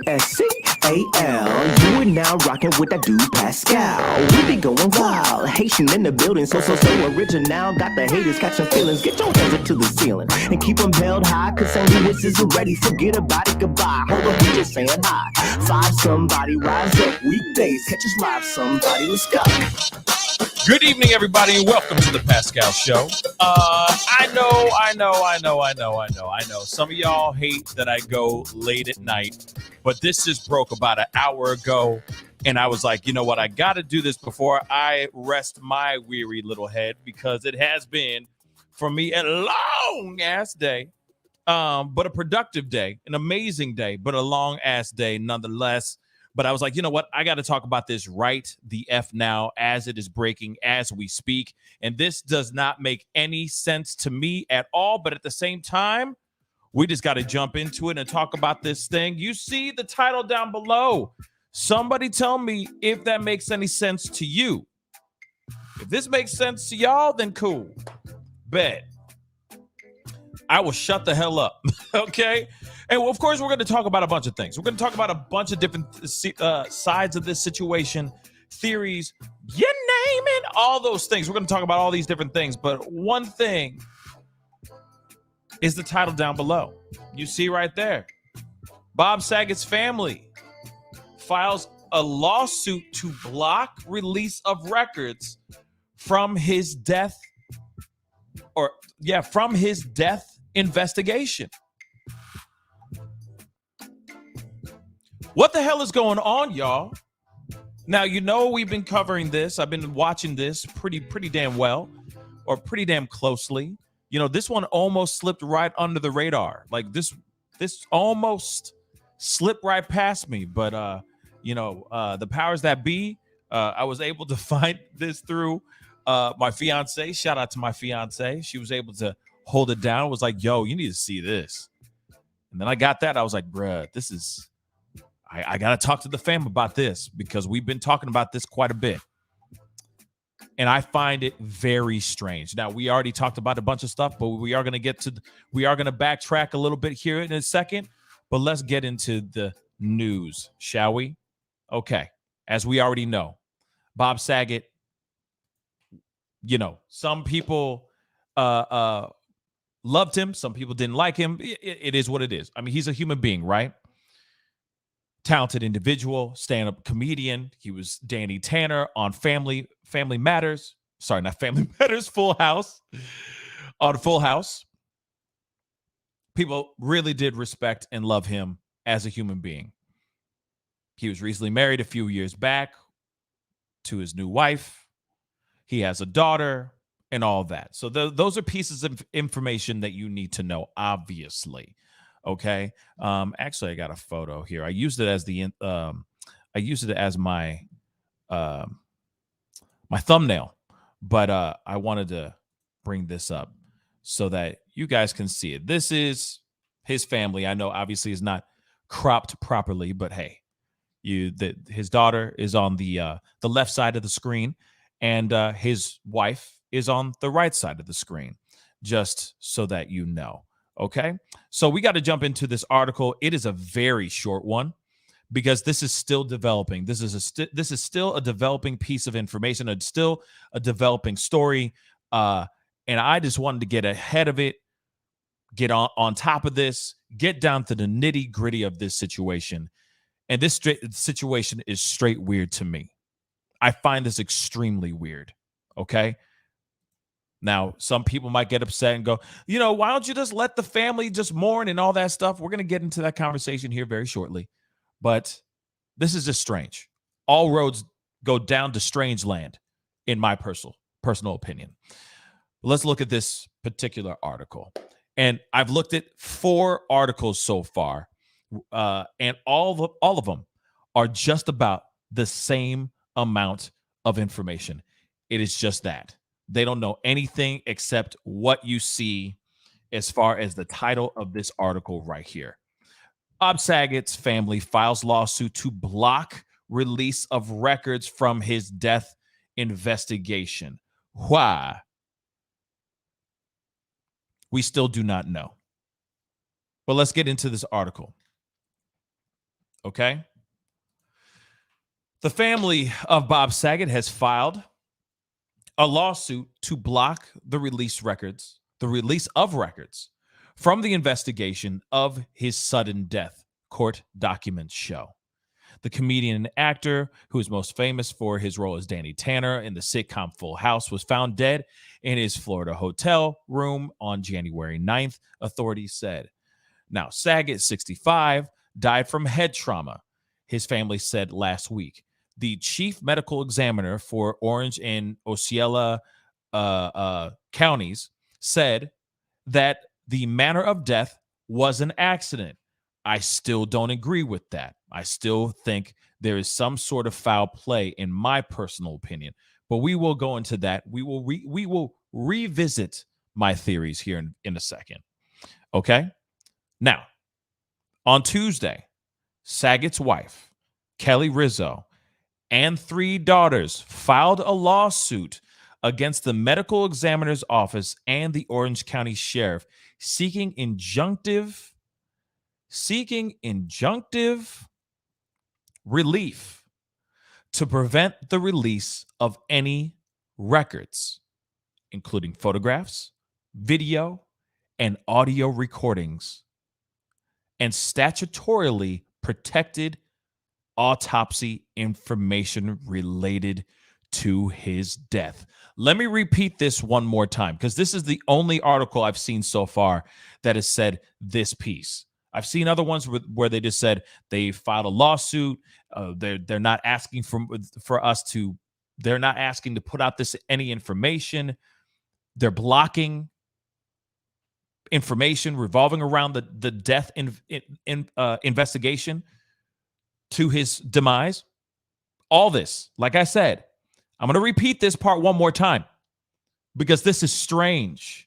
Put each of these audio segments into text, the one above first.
Pascal. You are now rocking with that dude Pascal. We be going wild, Haitian in the building, so original. Got the haters catching feelings. Get your hands up to the ceiling and keep them held high, cause St. Louis isn't ready. Forget about it, goodbye. Hold up, we just saying hi. Five somebody, rise up weekdays. Catch us live, somebody, let's go. Good evening, everybody, and welcome to the Pascal Show. I know. Some of y'all hate that I go late at night, but this just broke about an hour ago, and I was like, you know what? I got to do this before I rest my weary little head, because it has been, for me, a long-ass day, but a productive day, an amazing day, but a long-ass day nonetheless. But I was like, you know what? I got to talk about this right the F now, as it is breaking as we speak. And this does not make any sense to me at all. But at the same time, we just got to jump into it and talk about this thing. You see the title down below. Somebody tell me if that makes any sense to you. If this makes sense to y'all, then cool. Bet. I will shut the hell up. Okay? And of course, we're going to talk about a bunch of things. We're going to talk about a bunch of different sides of this situation, theories, you name it, all those things. We're going to talk about all these different things. But one thing is the title down below. You see right there. Bob Saget's family files a lawsuit to block release of records from his death investigation. What the hell is going on, y'all? Now, you know we've been covering this. I've been watching this pretty damn well, or pretty damn closely. You know, this one almost slipped right under the radar. Like this almost slipped right past me. But the powers that be, I was able to find this through my fiance. Shout out to my fiance. She was able to hold it down. Was like, yo, you need to see this. And then I got that. I was like, bruh, this is... I got to talk to the fam about this, because we've been talking about this quite a bit. And I find it very strange. Now, we already talked about a bunch of stuff, but we are going to backtrack a little bit here in a second. But let's get into the news, shall we? Okay. As we already know, Bob Saget, you know, some people loved him. Some people didn't like him. It is what it is. I mean, he's a human being, right? Talented individual, stand-up comedian. He was Danny Tanner on Family Matters. Sorry, not Family Matters, Full House. On Full House. People really did respect and love him as a human being. He was recently married a few years back to his new wife. He has a daughter and all that. So those are pieces of information that you need to know, obviously. Okay. Actually, I got a photo here. I used it as my my thumbnail, but I wanted to bring this up so that you guys can see it. This is his family. I know obviously it's not cropped properly, but hey, his daughter is on the left side of the screen, and his wife is on the right side of the screen, just so that you know. Okay, so we got to jump into this article. It is a very short one, because this is still developing. This is still a developing piece of information. It's still a developing story, and I just wanted to get ahead of it, get on top of this, get down to the nitty gritty of this situation. And this situation is straight weird to me. I find this extremely weird. Okay. Now, some people might get upset and go, you know, why don't you just let the family just mourn and all that stuff? We're going to get into that conversation here very shortly. But this is just strange. All roads go down to strange land, in my personal opinion. Let's look at this particular article. And I've looked at 4 articles so far, and all of them are just about the same amount of information. It is just that. They don't know anything except what you see as far as the title of this article right here. Bob Saget's family files lawsuit to block release of records from his death investigation. Why? We still do not know. But let's get into this article. Okay. The family of Bob Saget has filed a lawsuit to block the release of records from the investigation of his sudden death, court documents show. The comedian and actor, who is most famous for his role as Danny Tanner in the sitcom Full House, was found dead in his Florida hotel room on January 9th, authorities said. Now, Saget, 65, died from head trauma, his family said last week. The chief medical examiner for Orange and Osceola counties said that the manner of death was an accident. I still don't agree with that. I still think there is some sort of foul play, in my personal opinion. But we will go into that. We will revisit my theories here in a second. Okay? Now, on Tuesday, Saget's wife, Kelly Rizzo, and 3 daughters filed a lawsuit against the medical examiner's office and the Orange County Sheriff seeking injunctive relief to prevent the release of any records, including photographs, video, and audio recordings, and statutorily protected autopsy information related to his death. Let me repeat this one more time, because this is the only article I've seen so far that has said this piece. I've seen other ones where they just said they filed a lawsuit. They're not asking they're not asking to put out any information. They're blocking information revolving around the death investigation to his demise. All this, like I said, I'm going to repeat this part one more time because this is strange.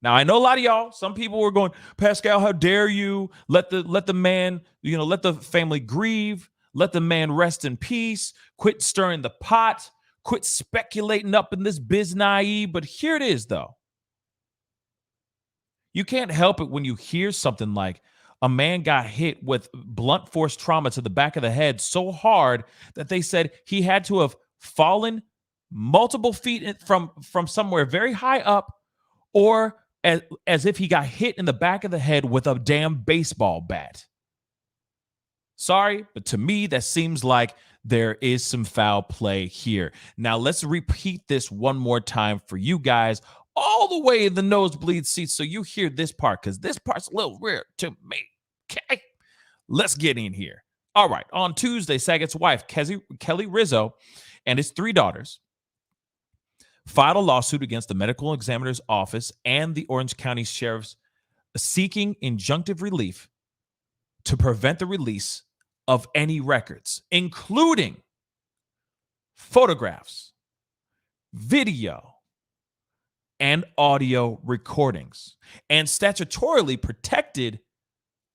Now, I know a lot of y'all, some people were going, Pascal, how dare you? Let the man, let the family grieve. Let the man rest in peace. Quit stirring the pot. Quit speculating up in this biz naive. But here it is, though. You can't help it when you hear something like a man got hit with blunt force trauma to the back of the head so hard that they said he had to have fallen multiple feet from somewhere very high up, or as if he got hit in the back of the head with a damn baseball bat. Sorry, but to me, that seems like there is some foul play here. Now, let's repeat this one more time for you guys all the way in the nosebleed seats so you hear this part, because this part's a little weird to me. Okay, let's get in here. All right, on Tuesday, Saget's wife, Kelly Rizzo, and his 3 daughters filed a lawsuit against the medical examiner's office and the Orange County Sheriff's seeking injunctive relief to prevent the release of any records, including photographs, video, and audio recordings, and statutorily protected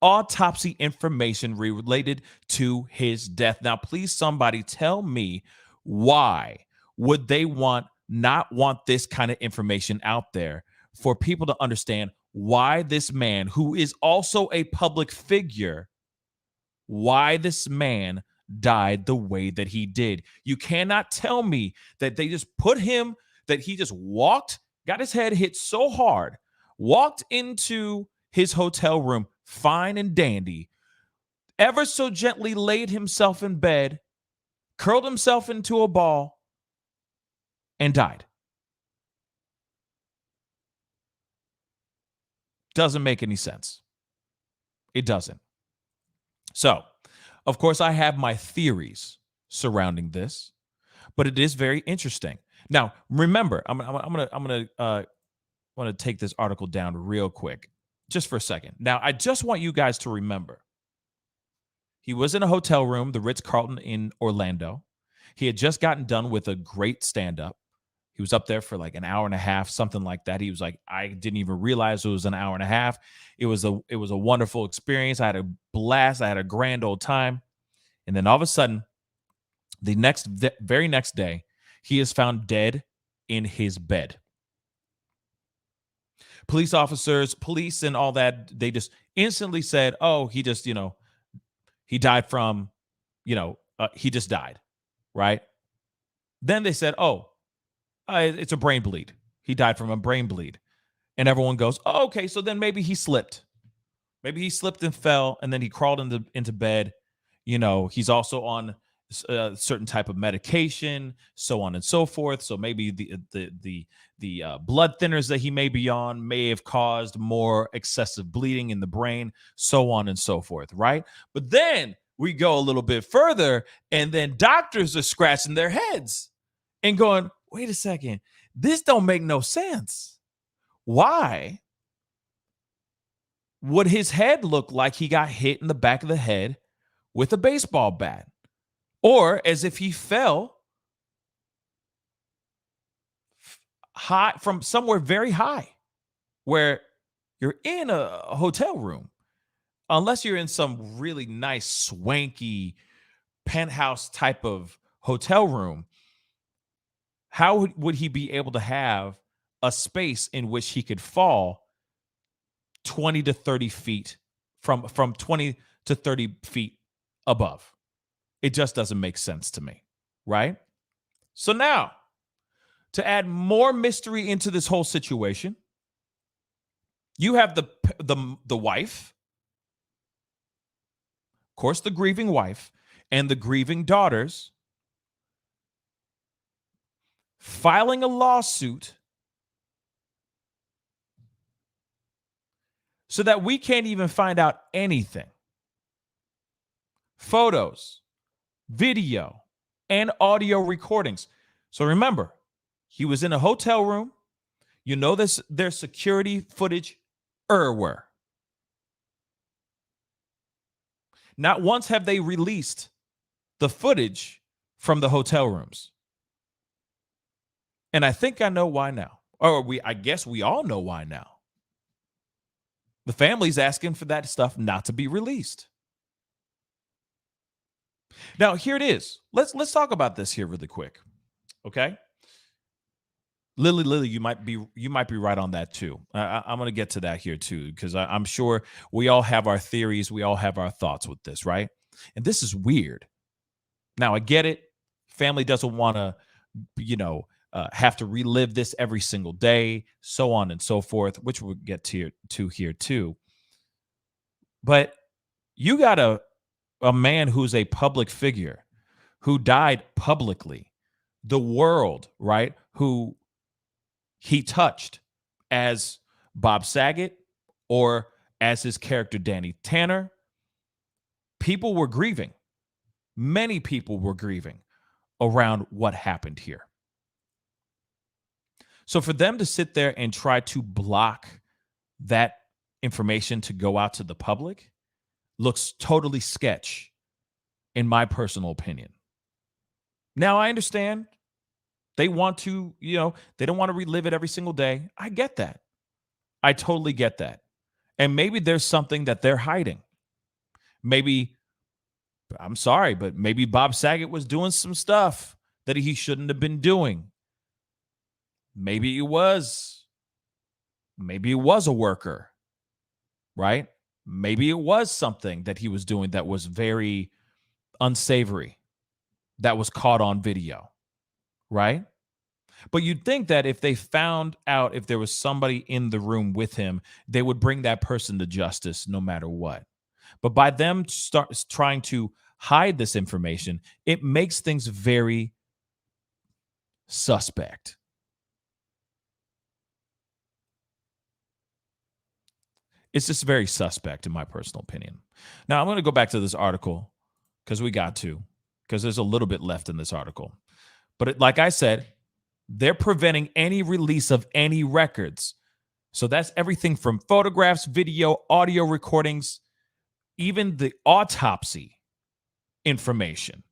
autopsy information related to his death. Now, please, somebody tell me, why would they not want this kind of information out there for people to understand why this man, who is also a public figure, why this man died the way that he did? You cannot tell me that they just that he just got his head hit so hard, walked into his hotel room, fine and dandy, ever so gently laid himself in bed, curled himself into a ball, and died. Doesn't make any sense. It doesn't. So, of course, I have my theories surrounding this, but it is very interesting. Now, remember, I'm gonna take this article down real quick, just for a second. Now, I just want you guys to remember, he was in a hotel room, the Ritz-Carlton in Orlando. He had just gotten done with a great stand-up. He was up there for like an hour and a half, something like that. He was like, I didn't even realize it was an hour and a half. It was a wonderful experience. I had a blast. I had a grand old time. And then all of a sudden, the very next day, he is found dead in his bed. Police and all that, they just instantly said, oh, he just, he died from, he just died, right? Then they said, oh, it's a brain bleed. He died from a brain bleed. And everyone goes, oh, okay, so then maybe he slipped. Maybe he slipped and fell, and then he crawled into bed. He's also on a certain type of medication, so on and so forth. So maybe the blood thinners that he may be on may have caused more excessive bleeding in the brain, so on and so forth, right? But then we go a little bit further, and then doctors are scratching their heads and going, wait a second, this don't make no sense. Why would his head look like he got hit in the back of the head with a baseball bat? Or as if he fell high from somewhere very high, where you're in a hotel room, unless you're in some really nice, swanky penthouse type of hotel room. How would he be able to have a space in which he could fall 20 to 30 feet from 20 to 30 feet above? It just doesn't make sense to me, right? So now, to add more mystery into this whole situation, you have the wife, of course, the grieving wife, and the grieving daughters filing a lawsuit so that we can't even find out anything. Photos, video, and audio recordings. So remember, he was in a hotel room. There's security footage everywhere. Not once have they released the footage from the hotel rooms. And I think I know why now. I guess we all know why now. The family's asking for that stuff not to be released. Now, here it is. Let's talk about this here really quick. Okay? Lily, you might be right on that too. I'm going to get to that here too, because I'm sure we all have our theories. We all have our thoughts with this, right? And this is weird. Now, I get it. Family doesn't want to, have to relive this every single day, so on and so forth, which we'll get to here too. But you got a man who's a public figure, who died publicly, the world, right? Who he touched as Bob Saget or as his character Danny Tanner. People were grieving. Many people were grieving around what happened here. So for them to sit there and try to block that information to go out to the public looks totally sketch, in my personal opinion. Now, I understand they want to, they don't want to relive it every single day. I get that. I totally get that. And maybe there's something that they're hiding. Maybe, I'm sorry, but maybe Bob Saget was doing some stuff that he shouldn't have been doing. Maybe it was a worker, right? Maybe it was something that he was doing that was very unsavory, that was caught on video, right? But you'd think that if they found out if there was somebody in the room with him, they would bring that person to justice no matter what. But by them trying to hide this information, it makes things very suspect. It's just very suspect, in my personal opinion. Now, I'm going to go back to this article because there's a little bit left in this article. But like I said, they're preventing any release of any records. So that's everything from photographs, video, audio recordings, even the autopsy information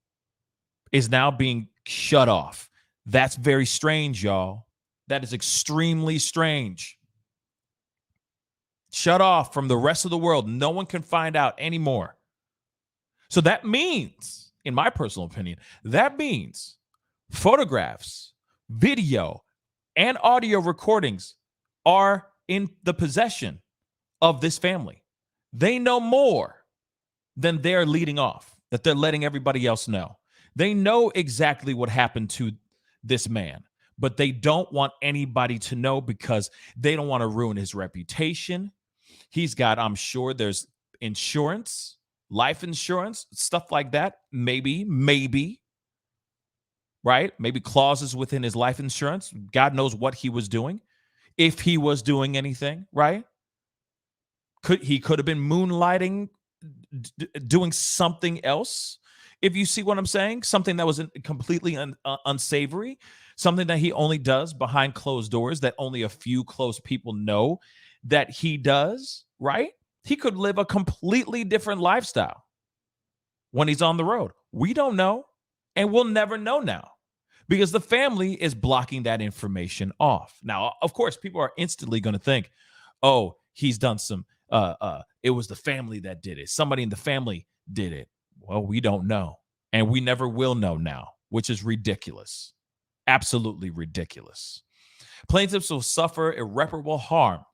is now being shut off. That's very strange, y'all. That is extremely strange. Shut off from the rest of the world. No one can find out anymore. So that means, in my personal opinion, that means photographs, video, and audio recordings are in the possession of this family. They know more then they're leading off, that they're letting everybody else know. They know exactly what happened to this man, but they don't want anybody to know because they don't want to ruin his reputation. He's got, I'm sure there's insurance, life insurance, stuff like that. Maybe, right? Maybe clauses within his life insurance. God knows what he was doing. If he was doing anything, right? He could have been moonlighting, doing something else. If you see what I'm saying, something that was completely unsavory, something that he only does behind closed doors, that only a few close people know that he does, right? He could live a completely different lifestyle when he's on the road. We don't know, and we'll never know now because the family is blocking that information off. Now, of course, people are instantly going to think, oh, he's done some, it was the family that did it. Somebody in the family did it. Well, we don't know, and we never will know now, which is ridiculous. Absolutely ridiculous. Plaintiffs will suffer irreparable harm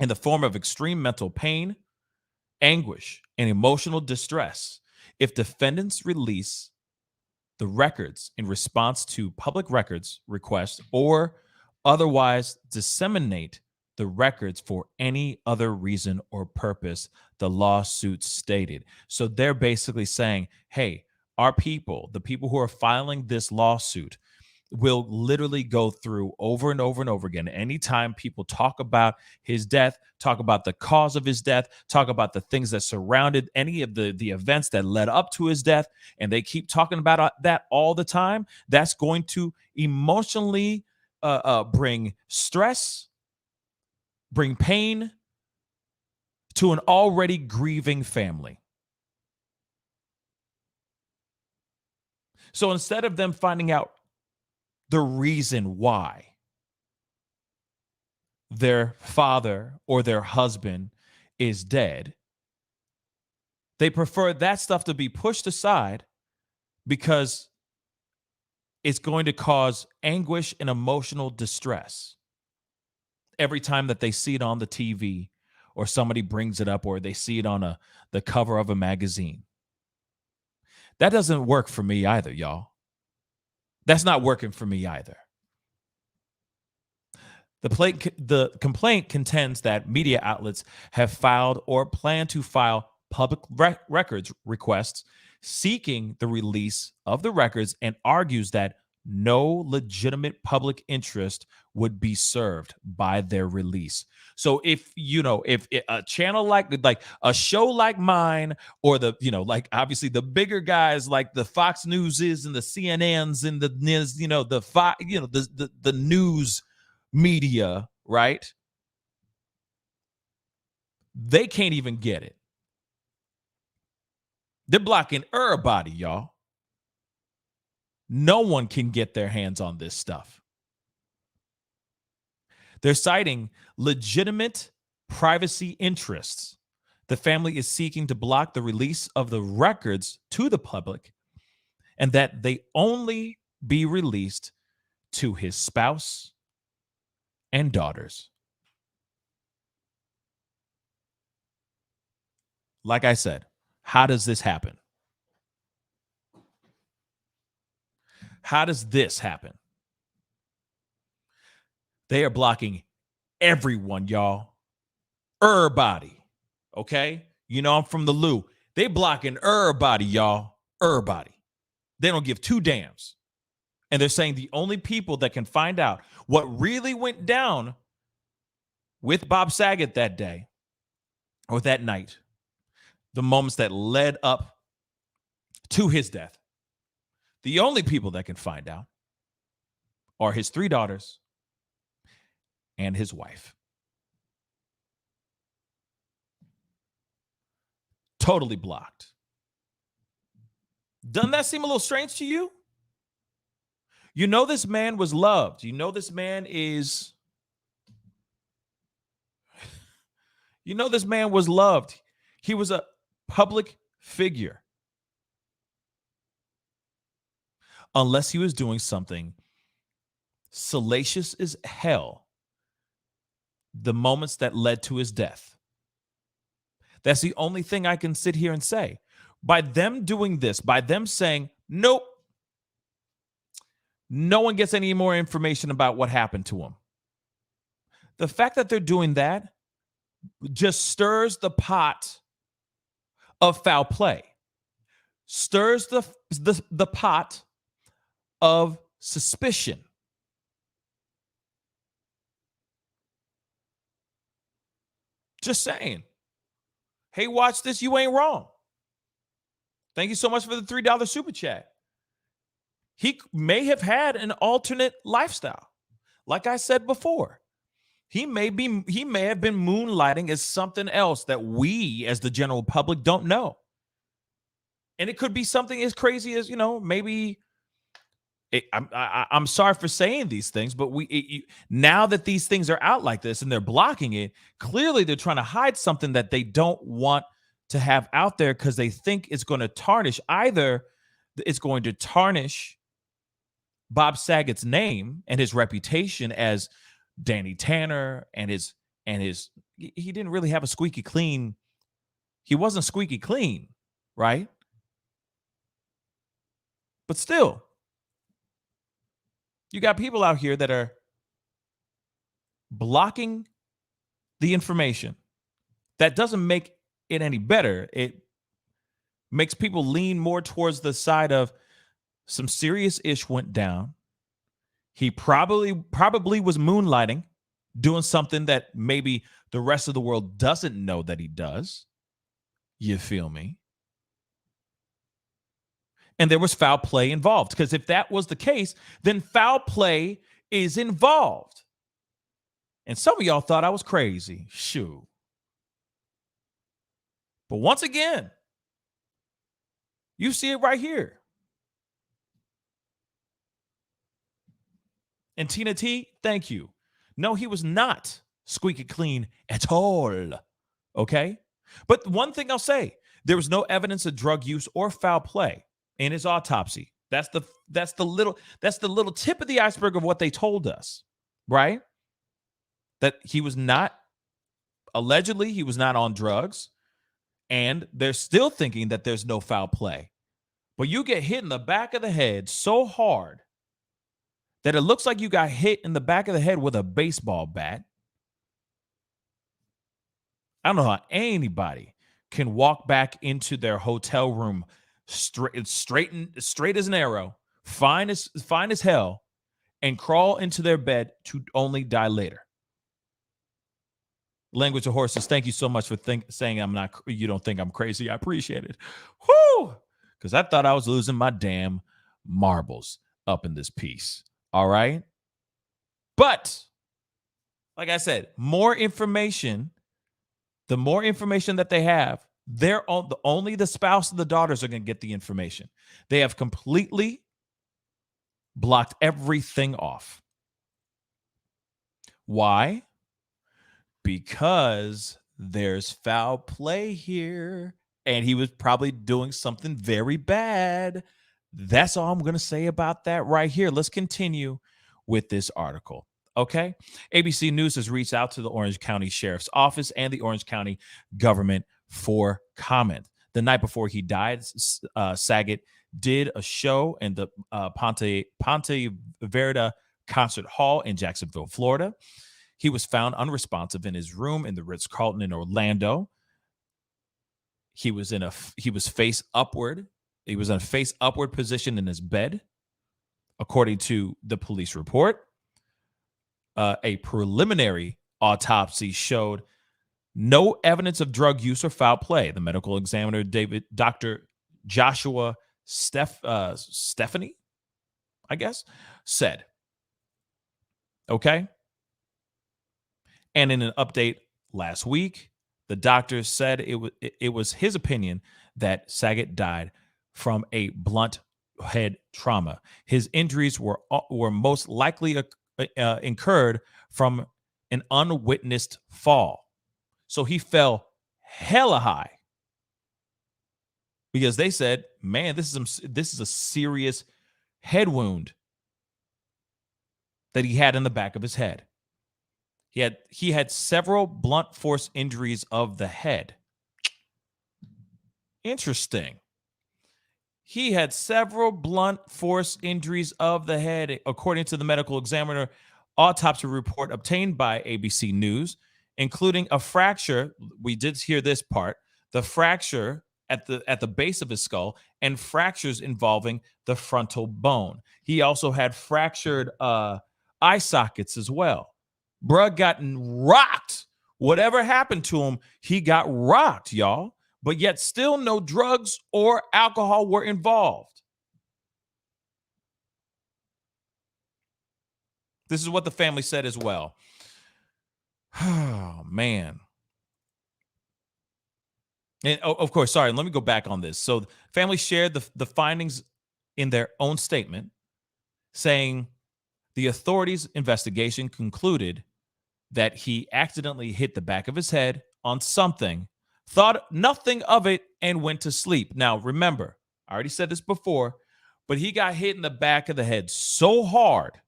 in the form of extreme mental pain, anguish, and emotional distress if defendants release the records in response to public records requests or otherwise disseminate the records for any other reason or purpose, the lawsuit stated. So they're basically saying, hey, our people, the people who are filing this lawsuit, will literally go through over and over and over again. Anytime people talk about his death, talk about the cause of his death, talk about the things that surrounded any of the events that led up to his death, and they keep talking about that all the time, that's going to emotionally bring stress, bring pain to an already grieving family. So instead of them finding out the reason why their father or their husband is dead, they prefer that stuff to be pushed aside because it's going to cause anguish and emotional distress every time that they see it on the TV or somebody brings it up or they see it on the cover of a magazine. That doesn't work for me either, y'all. That's not working for me either. The complaint contends that media outlets have filed or plan to file public records requests seeking the release of the records and argues that no legitimate public interest would be served by their release. So if a channel like a show like mine or like obviously the bigger guys like the Fox Newses and the CNNs and the the news media, right? They can't even get it. They're blocking everybody, y'all. No one can get their hands on this stuff. They're citing legitimate privacy interests. The family is seeking to block the release of the records to the public and that they only be released to his spouse and daughters. Like I said, how does this happen? How does this happen? They are blocking everyone, y'all. Everybody. Okay? You know, I'm from the Lou. They blocking everybody, y'all. Everybody. They don't give two damns. And they're saying the only people that can find out what really went down with Bob Saget that day or that night, the moments that led up to his death, the only people that can find out are his three daughters and his wife. Totally blocked. Doesn't that seem a little strange to you? You know this man was loved. You know this man is... You know this man was loved. He was a public figure. Unless he was doing something salacious as hell, the moments that led to his death, That's the only thing I can sit here and say. By them doing this, by them saying, nope, no one gets any more information about what happened to him. The fact that they're doing that just stirs the pot of foul play, stirs the pot of suspicion. Just saying. Hey, watch this. You ain't wrong. Thank you so much for the $3 super chat. He may have had an alternate lifestyle. Like I said before, he may have been moonlighting as something else that we as the general public don't know. And it could be something as crazy as, maybe I'm sorry for saying these things, but now that these things are out like this and they're blocking it, clearly they're trying to hide something that they don't want to have out there because they think it's going to tarnish. Either it's going to tarnish Bob Saget's name and his reputation as Danny Tanner and he didn't really have a squeaky clean. He wasn't squeaky clean, right? But still, you got people out here that are blocking the information. That doesn't make it any better. It makes people lean more towards the side of some serious ish went down. He probably was moonlighting, doing something that maybe the rest of the world doesn't know that he does. You feel me? And there was foul play involved. Because if that was the case, then foul play is involved. And some of y'all thought I was crazy. Shoo. But once again, you see it right here. And Tina T, thank you. No, he was not squeaky clean at all. Okay? But one thing I'll say, there was no evidence of drug use or foul play in his autopsy. That's the little tip of the iceberg of what they told us, right? That he was not, allegedly, he was not on drugs, and they're still thinking that there's no foul play. But you get hit in the back of the head so hard that it looks like you got hit in the back of the head with a baseball bat. I don't know how anybody can walk back into their hotel room straight as an arrow, fine as hell, and crawl into their bed to only die later. Language of horses, thank you so much for saying you don't think I'm crazy. I appreciate it. Whoo! Because I thought I was losing my damn marbles up in this piece. All right? But, like I said, more information, the more information that they have, only the spouse and the daughters are going to get the information. They have completely blocked everything off. Why? Because there's foul play here, and he was probably doing something very bad. That's all I'm going to say about that right here. Let's continue with this article. Okay. ABC News has reached out to the Orange County Sheriff's Office and the Orange County government for comment. The night before he died, Saget did a show in the Ponte Verda Concert Hall in Jacksonville, Florida. He was found unresponsive in his room in the Ritz-Carlton in Orlando. He was face upward. He was in a face upward position in his bed, according to the police report. A preliminary autopsy showed no evidence of drug use or foul play. The medical examiner, Dr. Joshua Stephanie, I guess, said. Okay. And in an update last week, the doctor said it was his opinion that Saget died from a blunt head trauma. His injuries were most likely incurred from an unwitnessed fall. So he fell hella high, because they said, man, this is a serious head wound that he had in the back of his head. He had several blunt force injuries of the head. Interesting. He had several blunt force injuries of the head, according to the medical examiner autopsy report obtained by ABC News, including a fracture. We did hear this part, the fracture at the base of his skull and fractures involving the frontal bone. He also had fractured eye sockets as well. Bruh gotten rocked. Whatever happened to him, he got rocked, y'all. But yet still no drugs or alcohol were involved. This is what the family said as well. Oh, man. And of course, sorry, let me go back on this. So the family shared the findings in their own statement, saying the authorities' investigation concluded that he accidentally hit the back of his head on something, thought nothing of it, and went to sleep. Now, remember, I already said this before, but he got hit in the back of the head so hard,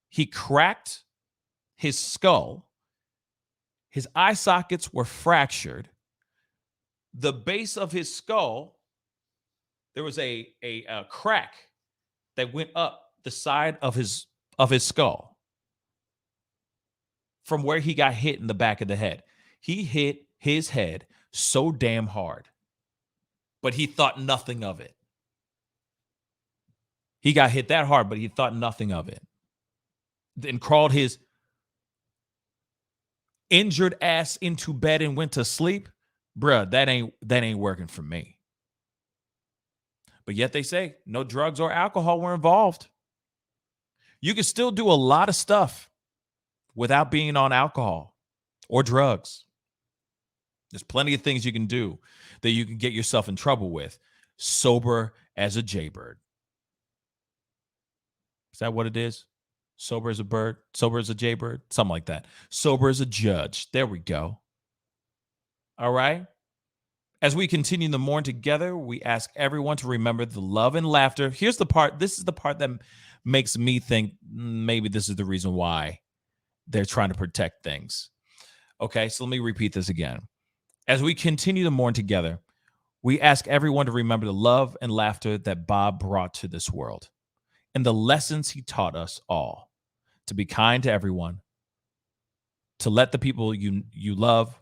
he cracked his skull, his eye sockets were fractured, the base of his skull, there was a crack that went up the side of his skull from where he got hit in the back of the head. He hit his head so damn hard, but he thought nothing of it. He got hit that hard, but he thought nothing of it. Then crawled his injured ass into bed and went to sleep. Bruh, that ain't working for me. But yet they say no drugs or alcohol were involved. You can still do a lot of stuff without being on alcohol or drugs. There's plenty of things you can do that you can get yourself in trouble with, sober as a jaybird. Is that what it is? Sober as a bird, sober as a jaybird, something like that. Sober as a judge. There we go. All right. As we continue to mourn together, we ask everyone to remember the love and laughter. Here's the part. This is the part that makes me think maybe this is the reason why they're trying to protect things. Okay, so let me repeat this again. As we continue to mourn together, we ask everyone to remember the love and laughter that Bob brought to this world and the lessons he taught us all, to be kind to everyone, to let the people you love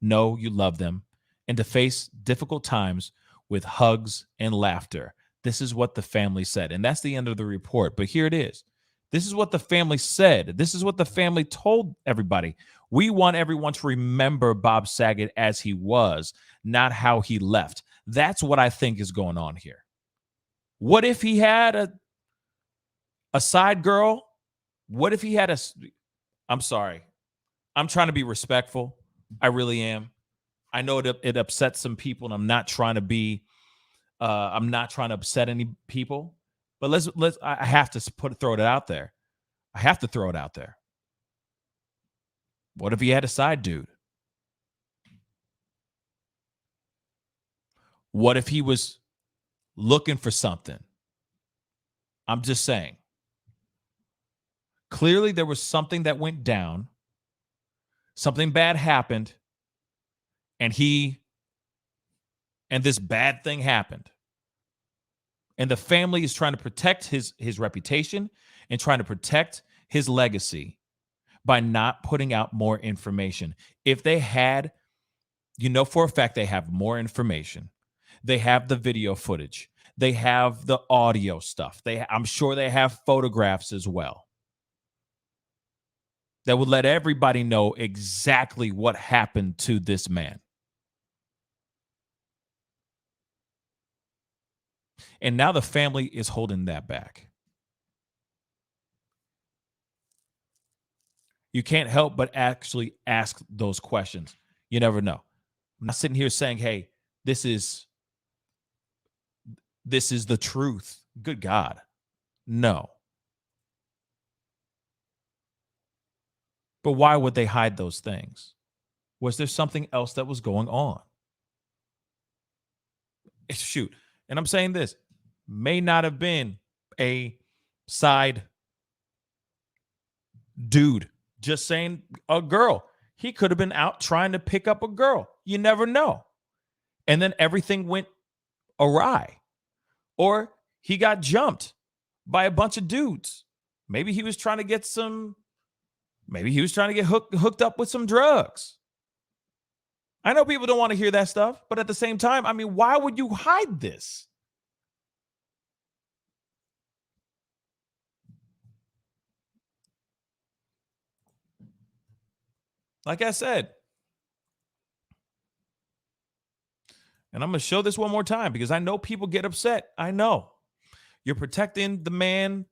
know you love them, and to face difficult times with hugs and laughter. This is what the family said. And that's the end of the report. But here it is. This is what the family said. This is what the family told everybody. We want everyone to remember Bob Saget as he was, not how he left. That's what I think is going on here. What if he had a side girl? What if he had I'm sorry. I'm trying to be respectful. I really am. I know it upsets some people, and I'm not trying to upset any people. But I have to throw it out there. I have to throw it out there. What if he had a side dude? What if he was looking for something? I'm just saying. Clearly, there was something that went down. Something bad happened. And this bad thing happened. And the family is trying to protect his reputation and trying to protect his legacy by not putting out more information. If they had, for a fact they have more information. They have the video footage. They have the audio stuff. I'm sure they have photographs as well that would let everybody know exactly what happened to this man. And now the family is holding that back. You can't help but actually ask those questions. You never know. I'm not sitting here saying, hey, this is the truth. Good God. No. But why would they hide those things? Was there something else that was going on? Shoot. And I'm saying this may not have been a side dude, just saying a girl. He could have been out trying to pick up a girl. You never know. and then everything went awry, or he got jumped by a bunch of dudes. Maybe he was trying to get hooked up with some drugs. I know people don't want to hear that stuff, but at the same time, I mean, why would you hide this? Like I said, and I'm going to show this one more time because I know people get upset. I know you're protecting the man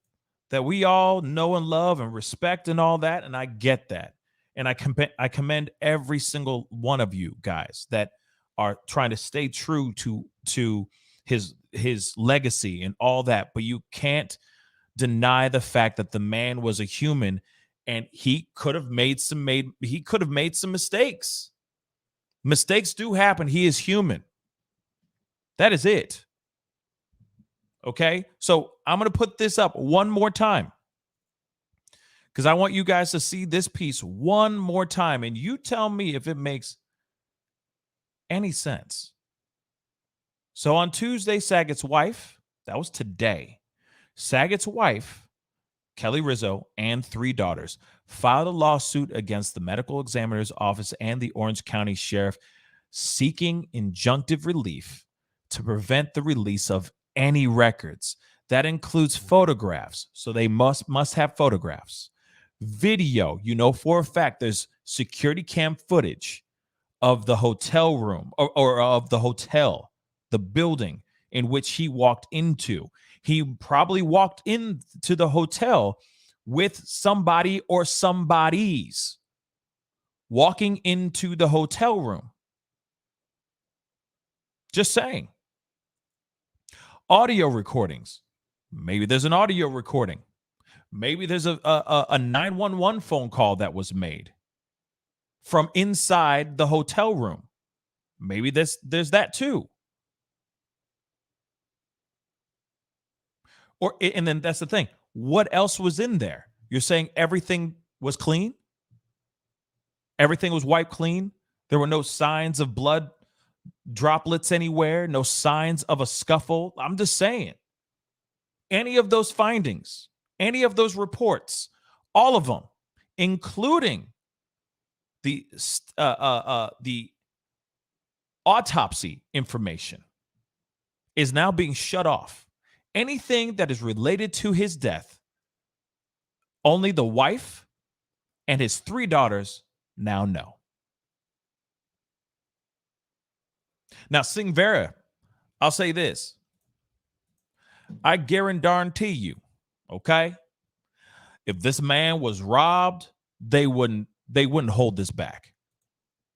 that we all know and love and respect and all that. And I get that. And I commend every single one of you guys that are trying to stay true to his legacy and all that. But you can't deny the fact that the man was a human and he could have made some mistakes. Mistakes do happen. He is human. That is it. Okay? So I'm going to put this up one more time because I want you guys to see this piece one more time, and you tell me if it makes any sense. So on Tuesday, Saget's wife, that was today, Saget's wife, Kelly Rizzo, and 3 daughters filed a lawsuit against the medical examiner's office and the Orange County Sheriff seeking injunctive relief to prevent the release of any records. That includes photographs. So they must have photographs. Video, for a fact there's security cam footage of the hotel room or of the hotel, the building in which he walked into. He probably walked into the hotel with somebody or somebodies walking into the hotel room. Just saying. Audio recordings. Maybe there's an audio recording. Maybe there's a 911 phone call that was made from inside the hotel room. Maybe there's that too. And then that's the thing. What else was in there? You're saying everything was clean? Everything was wiped clean? There were no signs of blood droplets anywhere? No signs of a scuffle? I'm just saying. Any of those findings, any of those reports, all of them, including the autopsy information, is now being shut off. Anything that is related to his death, only the wife and his 3 daughters now know. Now, Singh Vera, I'll say this. I guarantee you, okay, if this man was robbed, they wouldn't hold this back.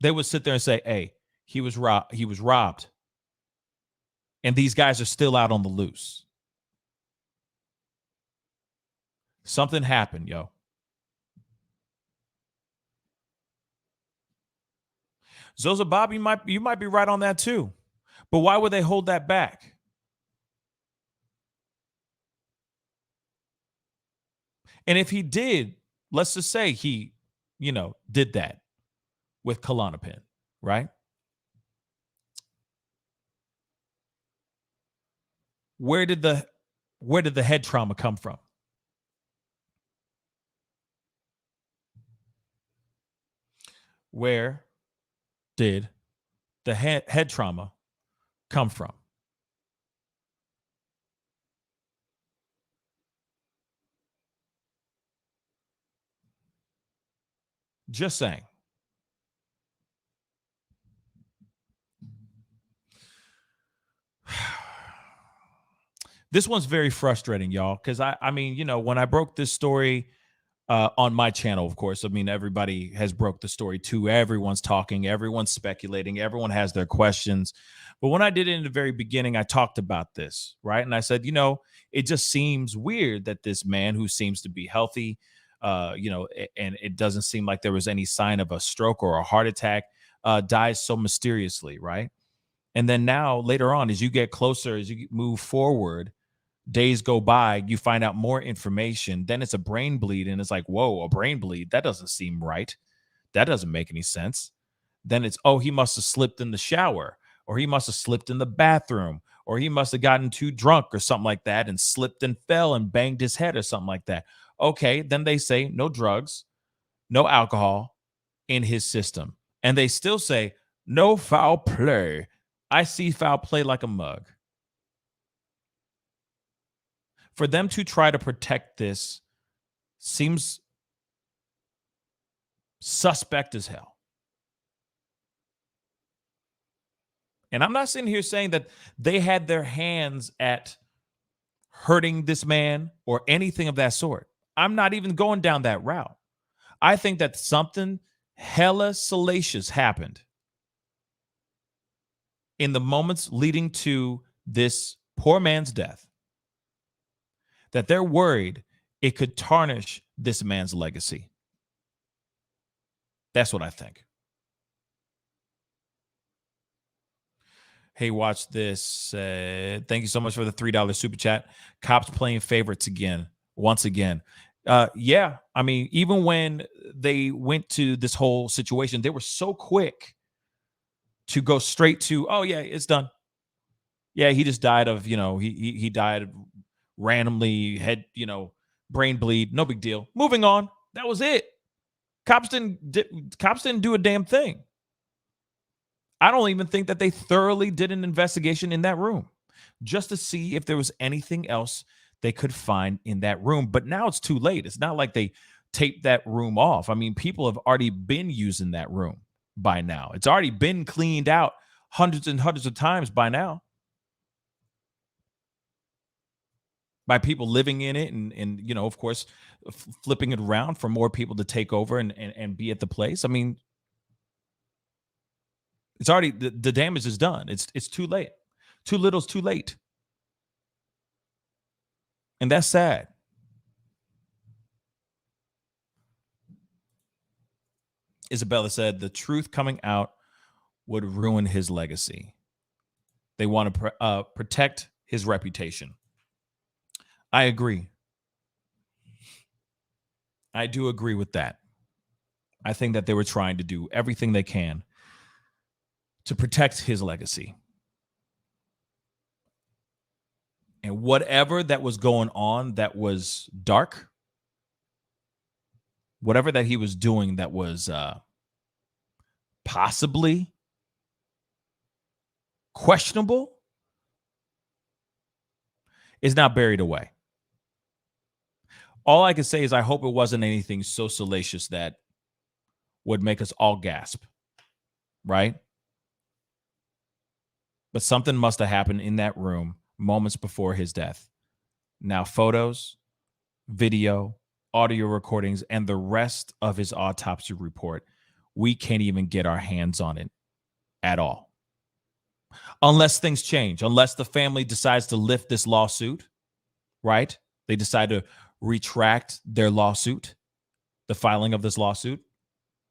They would sit there and say, hey, he was robbed. And these guys are still out on the loose. Something happened, yo. Zoza Bob, you might be right on that too. But why would they hold that back? And if he did, let's just say he, did that with Klonopin, right? Where did the head trauma come from? Where did the head trauma come from? Just saying. This one's very frustrating, y'all, because I mean, when I broke this story on my channel, of course, I mean, everybody has broke the story too. Everyone's talking, everyone's speculating, everyone has their questions. But when I did it in the very beginning, I talked about this, right? And I said, it just seems weird that this man who seems to be healthy, and it doesn't seem like there was any sign of a stroke or a heart attack, dies so mysteriously, right? And then now later on, as you get closer, as you move forward, days go by, you find out more information. Then it's a brain bleed, and it's like, whoa, a brain bleed? That doesn't seem right. That doesn't make any sense. Then it's, oh, he must have slipped in the shower. or he must have slipped in the bathroom, or he must have gotten too drunk or something like that and slipped and fell and banged his head or something like that. Okay, then they say no drugs, no alcohol in his system. And they still say no foul play. I see foul play like a mug. For them to try to protect this seems suspect as hell. And I'm not sitting here saying that they had their hands at hurting this man or anything of that sort. I'm not even going down that route. I think that something hella salacious happened in the moments leading to this poor man's death, that they're worried it could tarnish this man's legacy. That's what I think. Hey, watch this. Thank you so much for the $3 super chat. Cops playing favorites again, once again. Yeah, I mean, even when they went to this whole situation, they were so quick to go straight to, oh yeah, it's done. Yeah, he just died of, he died randomly, head, brain bleed, no big deal. Moving on. That was it. Cops didn't do a damn thing. I don't even think that they thoroughly did an investigation in that room just to see if there was anything else they could find in that room. But now it's too late. It's not like they taped that room off. I mean, people have already been using that room by now. It's already been cleaned out hundreds and hundreds of times by now by people living in it and of course, flipping it around for more people to take over and be at the place. I mean, it's already the damage is done. It's too late. Too little's too late. And that's sad. Isabella said the truth coming out would ruin his legacy. They want to protect his reputation. I agree. I do agree with that. I think that they were trying to do everything they can to protect his legacy. And whatever that was going on that was dark, whatever that he was doing that was possibly questionable, is now buried away. All I can say is I hope it wasn't anything so salacious that would make us all gasp, right? But something must have happened in that room moments before his death. Now, photos, video, audio recordings, and the rest of his autopsy report, we can't even get our hands on it at all. Unless things change, unless the family decides to lift this lawsuit, right? They decide to retract their lawsuit, the filing of this lawsuit,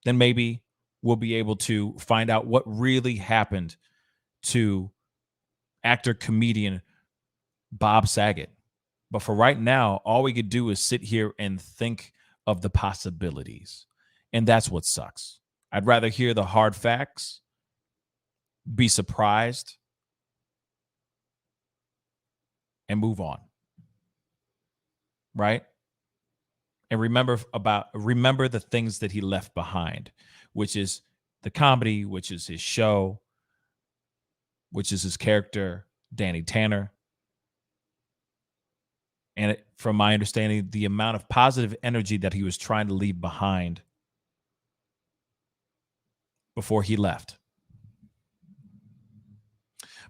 then maybe we'll be able to find out what really happened to actor, comedian Bob Saget. But for right now, all we could do is sit here and think of the possibilities. And that's what sucks. I'd rather hear the hard facts, be surprised, and move on. Right? And remember the things that he left behind, which is the comedy, which is his show, which is his character, Danny Tanner. And from my understanding, the amount of positive energy that he was trying to leave behind before he left.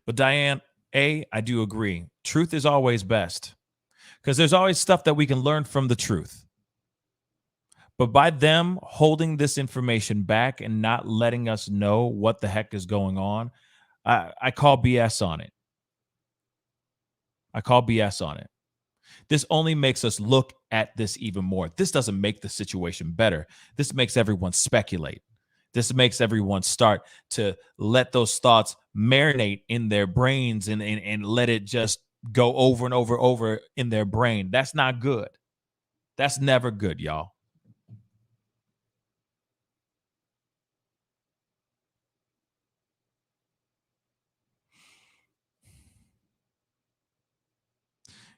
But Diane, I do agree. Truth is always best because there's always stuff that we can learn from the truth. But by them holding this information back and not letting us know what the heck is going on, I call BS on it. I call BS on it. This only makes us look at this even more. This doesn't make the situation better. This makes everyone speculate. This makes everyone start to let those thoughts marinate in their brains and let it just go over and over in their brain. That's not good. That's never good, y'all.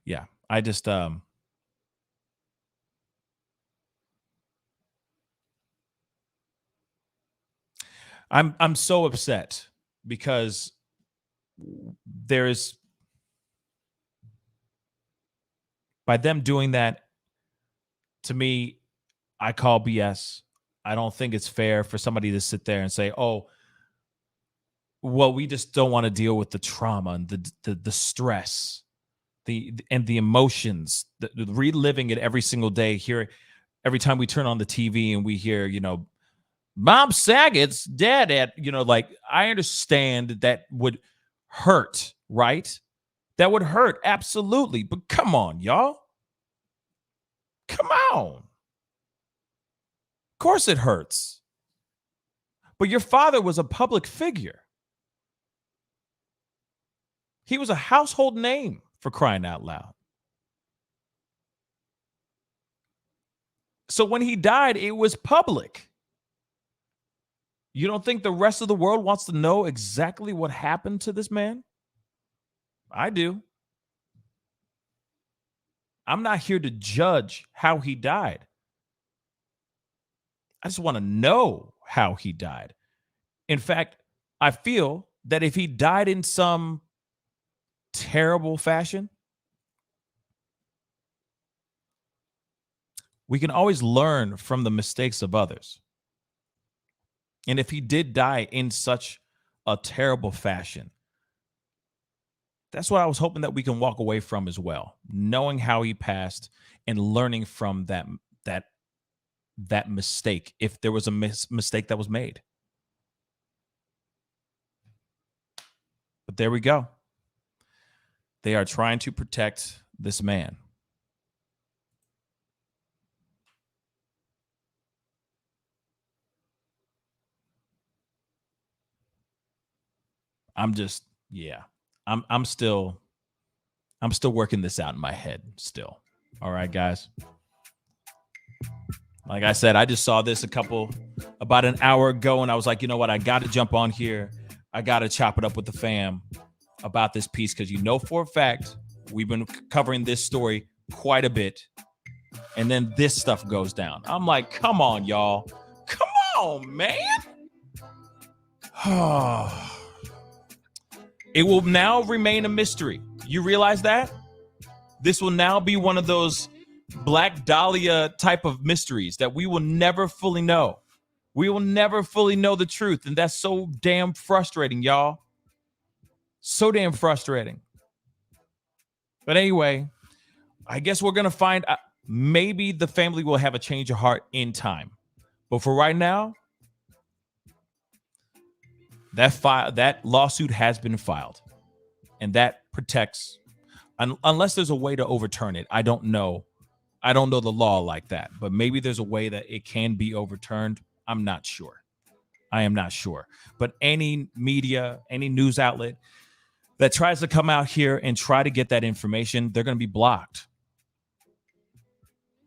yeah, I just I'm so upset because there's by them doing that to me, I call BS. I don't think it's fair for somebody to sit there and say, "Oh, well, we just don't want to deal with the trauma and the stress, and the emotions, the reliving it every single day. Here, every time we turn on the TV and we hear, Bob Saget's dead at, like I understand that would hurt, right? That would hurt, absolutely. But come on, y'all. Come on. Of course it hurts. But your father was a public figure. He was a household name, for crying out loud. So when he died, it was public. You don't think the rest of the world wants to know exactly what happened to this man? I do. I'm not here to judge how he died. I just want to know how he died. In fact, I feel that if he died in some terrible fashion, we can always learn from the mistakes of others. And if he did die in such a terrible fashion, that's what I was hoping that we can walk away from as well, knowing how he passed and learning from that mistake, if there was a mistake that was made. But there we go. They are trying to protect this man. I'm still working this out in my head still. All right, guys. Like I said, I just saw this about an hour ago, and I was like, you know what? I got to jump on here. I got to chop it up with the fam about this piece because for a fact we've been covering this story quite a bit, and then this stuff goes down. I'm like, come on, y'all. Come on, man. It will now remain a mystery. You realize that? This will now be one of those Black Dahlia type of mysteries that we will never fully know. We will never fully know the truth. And that's so damn frustrating, y'all. So damn frustrating. But anyway, I guess we're going to find out. Maybe the family will have a change of heart in time. But for right now, that lawsuit has been filed. And that protects, unless there's a way to overturn it. I don't know the law like that, but maybe there's a way that it can be overturned. I'm not sure. I am not sure. But any media, any news outlet that tries to come out here and try to get that information, they're going to be blocked.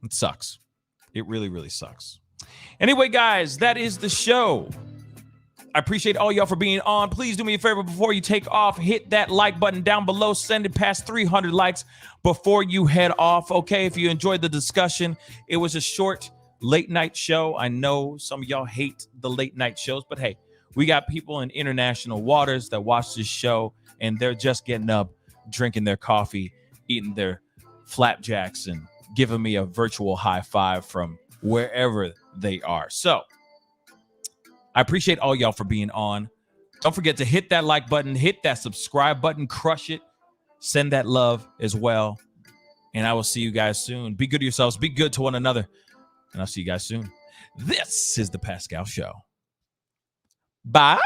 It sucks. It really, really sucks. Anyway, guys, that is the show. I appreciate all y'all for being on. Please do me a favor before you take off. Hit that like button down below. Send it past 300 likes before you head off. Okay, if you enjoyed the discussion, it was a short late night show. I know some of y'all hate the late night shows, but hey, we got people in international waters that watch this show, and they're just getting up, drinking their coffee, eating their flapjacks, and giving me a virtual high five from wherever they are. So I appreciate all y'all for being on. Don't forget to hit that like button, hit that subscribe button, crush it, send that love as well. And I will see you guys soon. Be good to yourselves, be good to one another, and I'll see you guys soon. This is the Pascal Show. Bye.